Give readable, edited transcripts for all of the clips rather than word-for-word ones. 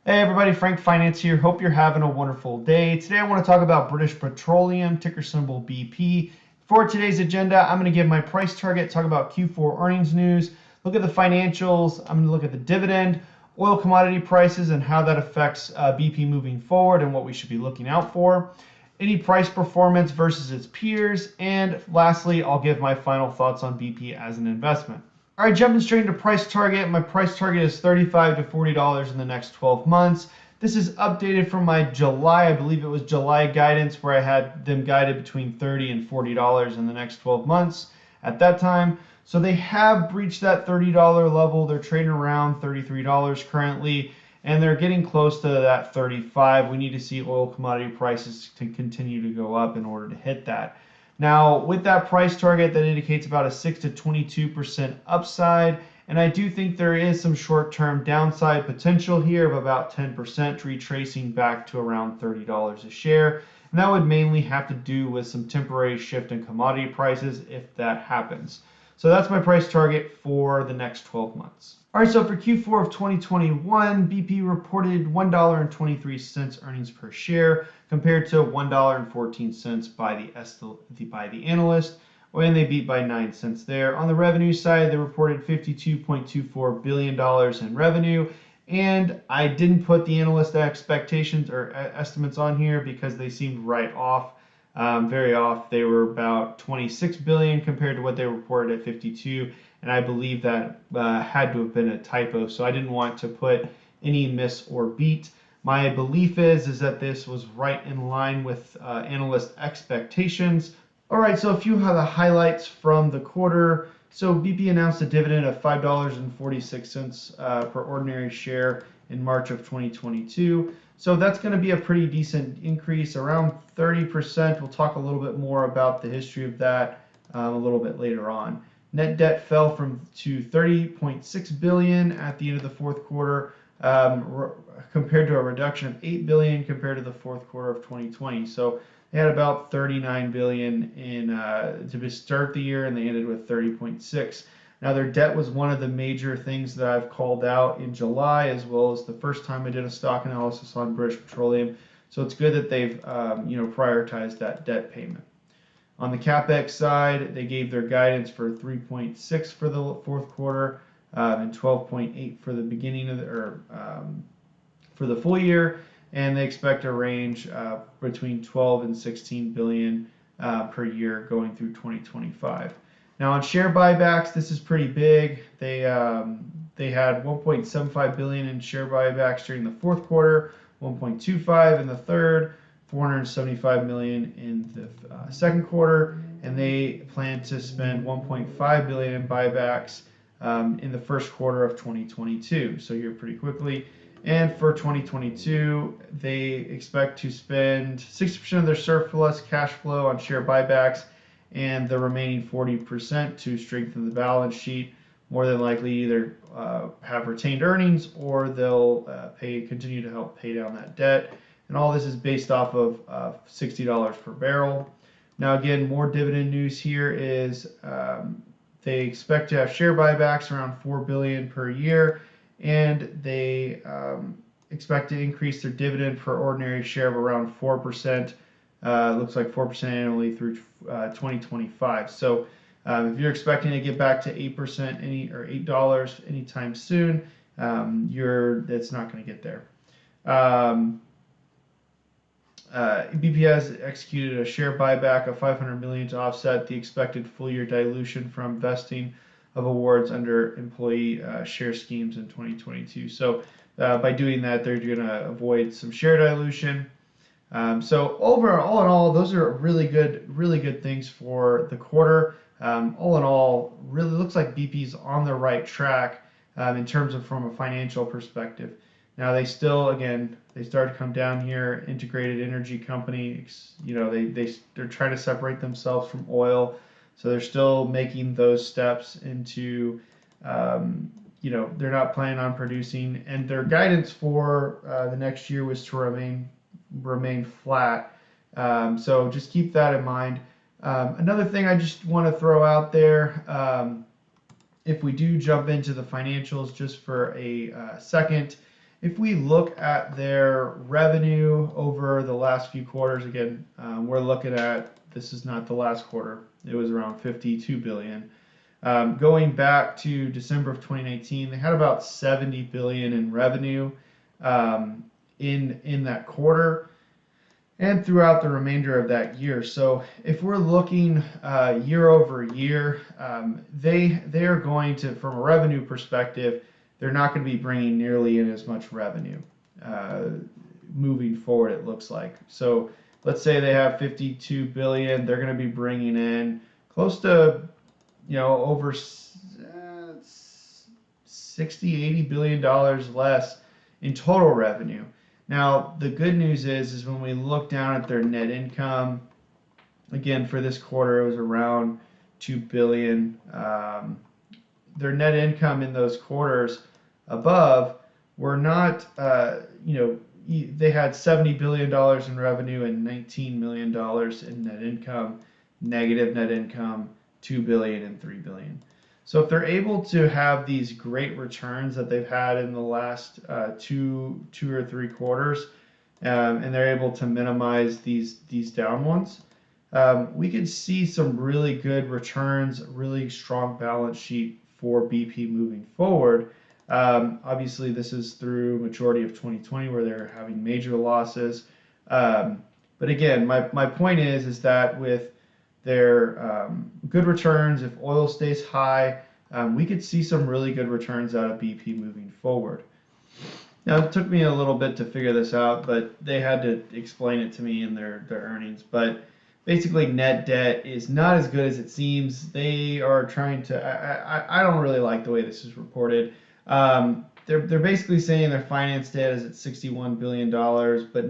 Hey everybody, Frank Finance here. Hope you're having a wonderful day. Today I want to talk about British Petroleum, ticker symbol BP. For today's agenda, I'm going to give my price target, talk about Q4 earnings news, look at the financials, I'm going to look at the dividend, oil commodity prices and how that affects BP moving forward and what we should be looking out for, any price performance versus its peers, and lastly, I'll give my final thoughts on BP as an investment. All right, jumping straight into price target. My price target is $35 to $40 in the next 12 months. This is updated from my July, I believe it was July guidance, where I had them guided between $30 and $40 in the next 12 months at that time. So they have breached that $30 level. They're trading around $33 currently, and they're getting close to that 35. We need to see oil commodity prices to continue to go up in order to hit that. Now, with that price target, that indicates about a 6 to 22% upside, and I do think there is some short-term downside potential here of about 10%, retracing back to around $30 a share. And that would mainly have to do with some temporary shift in commodity prices if that happens. So that's my price target for the next 12 months. All right, so for Q4 of 2021, BP reported $1.23 earnings per share compared to $1.14 by the analyst, and they beat by 9 cents there. On the revenue side, they reported $52.24 billion in revenue, and I didn't put the analyst expectations or estimates on here because they seemed right off. Very off. They were about 26 billion compared to what they reported at 52, and I believe that had to have been a typo, so I didn't want to put any miss or beat. My belief is that this was right in line with analyst expectations. All right, so a few of the highlights from the quarter. So BP announced a dividend of $5.46 per ordinary share in March of 2022. So that's going to be a pretty decent increase, around 30%. We'll talk a little bit more about the history of that a little bit later on. Net debt fell to $30.6 billion at the end of the fourth quarter, compared to a reduction of $8 billion compared to the fourth quarter of 2020. So they had about $39 billion to start the year, and they ended with $30.6. Now, their debt was one of the major things that I've called out in July, as well as the first time I did a stock analysis on British Petroleum. So it's good that they've prioritized that debt payment. On the CapEx side, they gave their guidance for 3.6 for the fourth quarter and 12.8 for the beginning of for the full year, and they expect a range between 12 and 16 billion per year going through 2025. Now on share buybacks, this is pretty big. They had 1.75 billion in share buybacks during the fourth quarter, 1.25 in the third, 475 million in the second quarter, and they plan to spend 1.5 billion in buybacks in the first quarter of 2022. So here pretty quickly. And for 2022, they expect to spend 60% of their surplus cash flow on share buybacks, and the remaining 40% to strengthen the balance sheet. More than likely either have retained earnings, or they'll continue to help pay down that debt. And all this is based off of $60 per barrel. Now again, more dividend news here is they expect to have share buybacks around 4 billion per year, and they expect to increase their dividend per ordinary share of around 4%. Looks like 4% annually through 2025. So if you're expecting to get back to 8% $8 anytime soon, that's not going to get there. BP has executed a share buyback of 500 million to offset the expected full-year dilution from vesting of awards under employee share schemes in 2022. So by doing that, they're going to avoid some share dilution. So overall, all in all, those are really good things for the quarter. All in all, really looks like BP's on the right track in terms of from a financial perspective. Now they still, again, they start to come down here, integrated energy company. They're trying to separate themselves from oil, so they're still making those steps into, they're not planning on producing, and their guidance for the next year was to remain flat. So just keep that in mind. Another thing I just want to throw out there, if we do jump into the financials just for a second, if we look at their revenue over the last few quarters, again, we're looking at, this is not the last quarter, it was around 52 billion. Going back to December of 2019, they had about 70 billion in revenue in that quarter and throughout the remainder of that year. So if we're looking year over year, they are going to, from a revenue perspective, they're not going to be bringing nearly in as much revenue moving forward, it looks like. So let's say they have 52 billion, they're going to be bringing in close to, over 60-80 billion dollars less in total revenue. Now, the good news is when we look down at their net income, again, for this quarter, it was around 2 billion. Their net income in those quarters above were not, they had $70 billion in revenue and $19 million in net income, negative net income, 2 billion and 3 billion. So if they're able to have these great returns that they've had in the last two or three quarters, and they're able to minimize these down ones, we could see some really good returns, really strong balance sheet for BP moving forward. Obviously, this is through majority of 2020 where they're having major losses. But again, my point is that with their good returns, if oil stays high, we could see some really good returns out of BP moving forward. Now, it took me a little bit to figure this out, but they had to explain it to me in their earnings. But basically, net debt is not as good as it seems. They are trying to, I don't really like the way this is reported. They're basically saying their finance debt is at $61 billion, but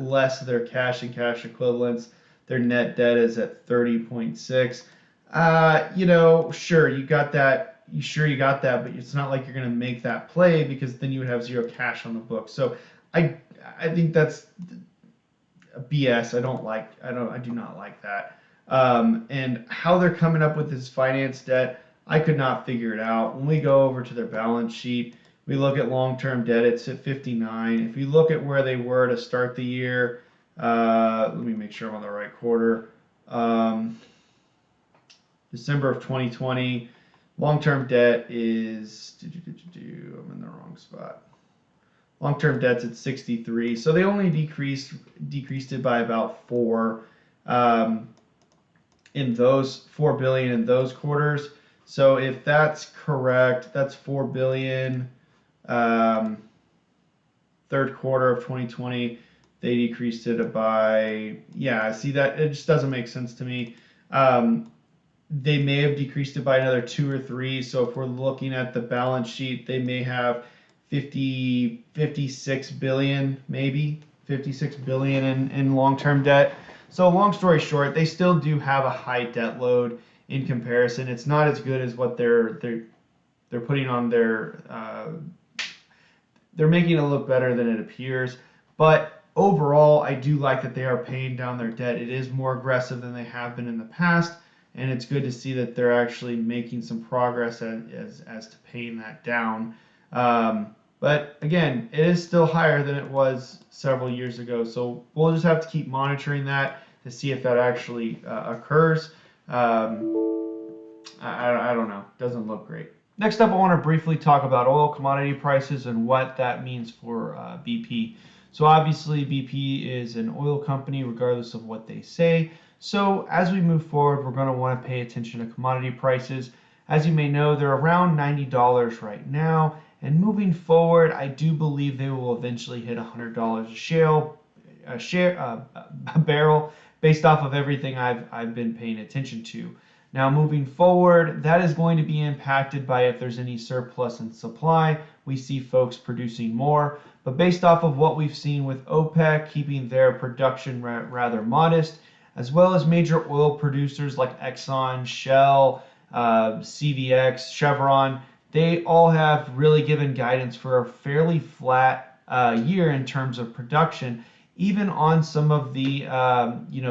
less their cash and cash equivalents. Their net debt is at 30.6. Sure, you got that. You got that, but it's not like you're going to make that play because then you would have zero cash on the books. So I think that's BS. I do not like that. And how they're coming up with this finance debt, I could not figure it out. When we go over to their balance sheet, we look at long-term debt, it's at 59. If you look at where they were to start the year, let me make sure I'm on the right quarter. December of 2020, long-term debt is, I'm in the wrong spot. Long-term debt's at 63, so they only decreased it by about 4 in those 4 billion in those quarters. So if that's correct, that's 4 billion. Third quarter of 2020, they decreased it by, see that it just doesn't make sense to me. They may have decreased it by another 2 or 3. So if we're looking at the balance sheet, they may have 56 billion, maybe 56 billion in long-term debt. So long story short, they still do have a high debt load in comparison. It's not as good as what they're putting on their, they're making it look better than it appears. But overall, I do like that they are paying down their debt. It is more aggressive than they have been in the past, and it's good to see that they're actually making some progress as to paying that down. But again, it is still higher than it was several years ago, so we'll just have to keep monitoring that to see if that actually occurs. I don't know. Doesn't look great. Next up, I want to briefly talk about oil commodity prices and what that means for BP. So obviously, BP is an oil company regardless of what they say. So as we move forward, we're going to want to pay attention to commodity prices. As you may know, they're around $90 right now. And moving forward, I do believe they will eventually hit $100 a barrel based off of everything I've been paying attention to. Now, moving forward, that is going to be impacted by if there's any surplus in supply. We see folks producing more. But based off of what we've seen with OPEC keeping their production rather modest, as well as major oil producers like Exxon, Shell, CVX, Chevron, they all have really given guidance for a fairly flat year in terms of production. Even on some of the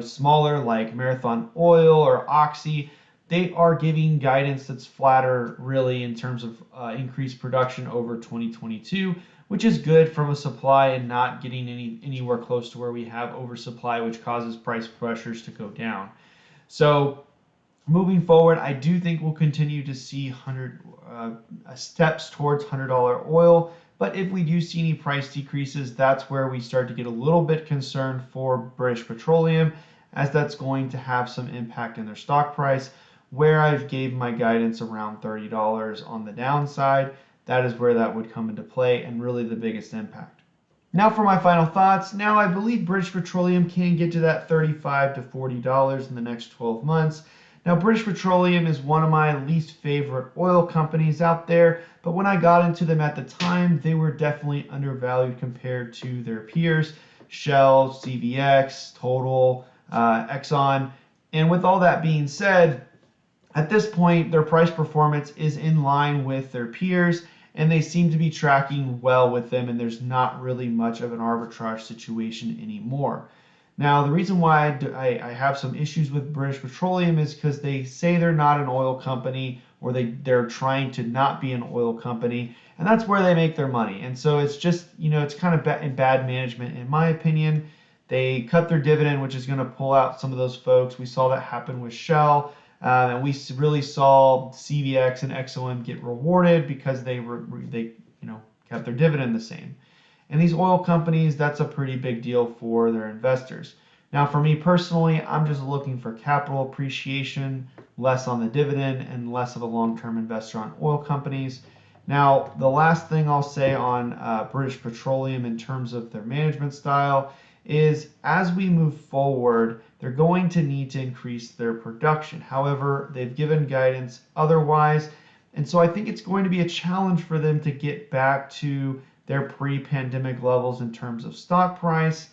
smaller like Marathon Oil or Oxy, they are giving guidance that's flatter really in terms of increased production over 2022, which is good from a supply and not getting anywhere close to where we have oversupply, which causes price pressures to go down. So moving forward, I do think we'll continue to see steps towards $100 oil. But if we do see any price decreases, that's where we start to get a little bit concerned for British Petroleum, as that's going to have some impact in their stock price. Where I've gave my guidance around $30 on the downside, that is where that would come into play and really the biggest impact. Now for my final thoughts. Now I believe British Petroleum can get to that $35 to $40 in the next 12 months. Now, British Petroleum is one of my least favorite oil companies out there, but when I got into them at the time, they were definitely undervalued compared to their peers, Shell, CVX, Total, Exxon. And with all that being said, at this point, their price performance is in line with their peers, and they seem to be tracking well with them, and there's not really much of an arbitrage situation anymore. Now, the reason why I have some issues with British Petroleum is because they say they're not an oil company, or they're trying to not be an oil company, and that's where they make their money. And so it's just, it's kind of in bad management, in my opinion. They cut their dividend, which is going to pull out some of those folks. We saw that happen with Shell, and we really saw CVX and XOM get rewarded because they kept their dividend the same. And these oil companies, that's a pretty big deal for their investors. Now, for me personally, I'm just looking for capital appreciation, less on the dividend, and less of a long-term investor on oil companies. Now, the last thing I'll say on British Petroleum in terms of their management style is, as we move forward, they're going to need to increase their production. However, they've given guidance otherwise, and so I think it's going to be a challenge for them to get back to their pre-pandemic levels in terms of stock price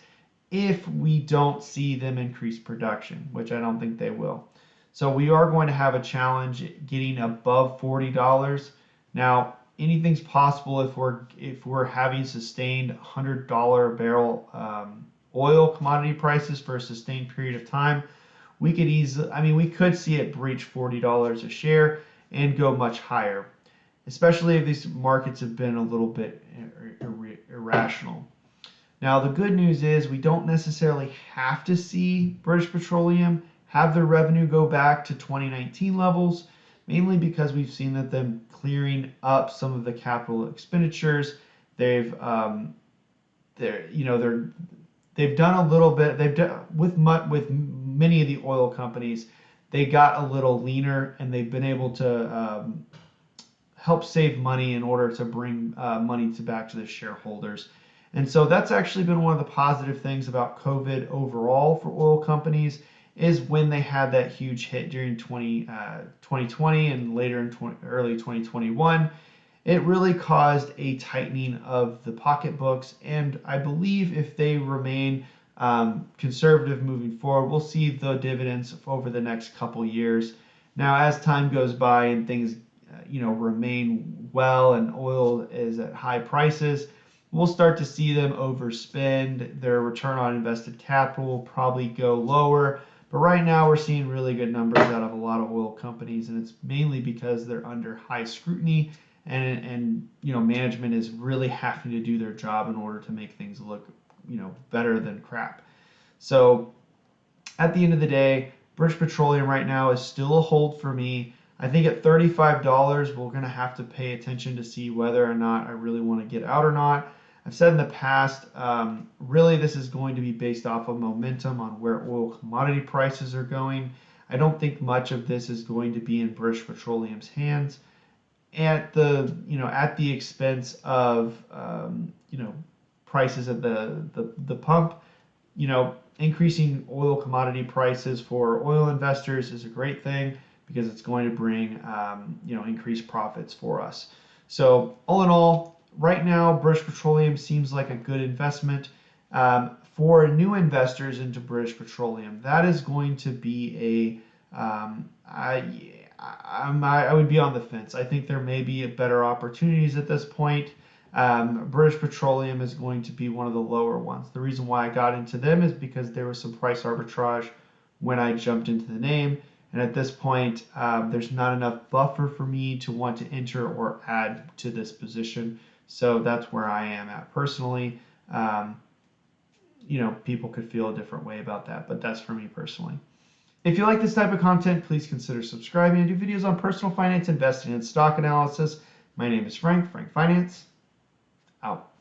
if we don't see them increase production, which I don't think they will. So we are going to have a challenge getting above $40. Now, anything's possible if we're having sustained $100 a barrel oil commodity prices for a sustained period of time. We could see it breach $40 a share and go much higher, especially if these markets have been a little bit irrational. Now, the good news is we don't necessarily have to see British Petroleum have their revenue go back to 2019 levels, mainly because we've seen that them clearing up some of the capital expenditures. They've done a little bit. They've done with many of the oil companies. They got a little leaner, and they've been able to help save money in order to bring money back to the shareholders. And so that's actually been one of the positive things about COVID overall for oil companies, is when they had that huge hit during 2020 and later in early 2021, it really caused a tightening of the pocketbooks. And I believe if they remain conservative moving forward, we'll see the dividends over the next couple years. Now, as time goes by and things remain well and oil is at high prices, we'll start to see them overspend. Their return on invested capital will probably go lower. But right now we're seeing really good numbers out of a lot of oil companies, and it's mainly because they're under high scrutiny, and management is really having to do their job in order to make things look better than crap. So at the end of the day, British Petroleum right now is still a hold for me. I think at $35, we're going to have to pay attention to see whether or not I really want to get out or not. I've said in the past, really this is going to be based off of momentum on where oil commodity prices are going. I don't think much of this is going to be in British Petroleum's hands at the expense of prices at the pump. Increasing oil commodity prices for oil investors is a great thing, because it's going to bring increased profits for us. So all in all, right now British Petroleum seems like a good investment. For new investors into British Petroleum, that is going to be I would be on the fence. I think there may be better opportunities at this point. British Petroleum is going to be one of the lower ones. The reason why I got into them is because there was some price arbitrage when I jumped into the name. And at this point, there's not enough buffer for me to want to enter or add to this position. So that's where I am at personally. People could feel a different way about that, but that's for me personally. If you like this type of content, please consider subscribing. I do videos on personal finance, investing, and stock analysis. My name is Frank Finance, out.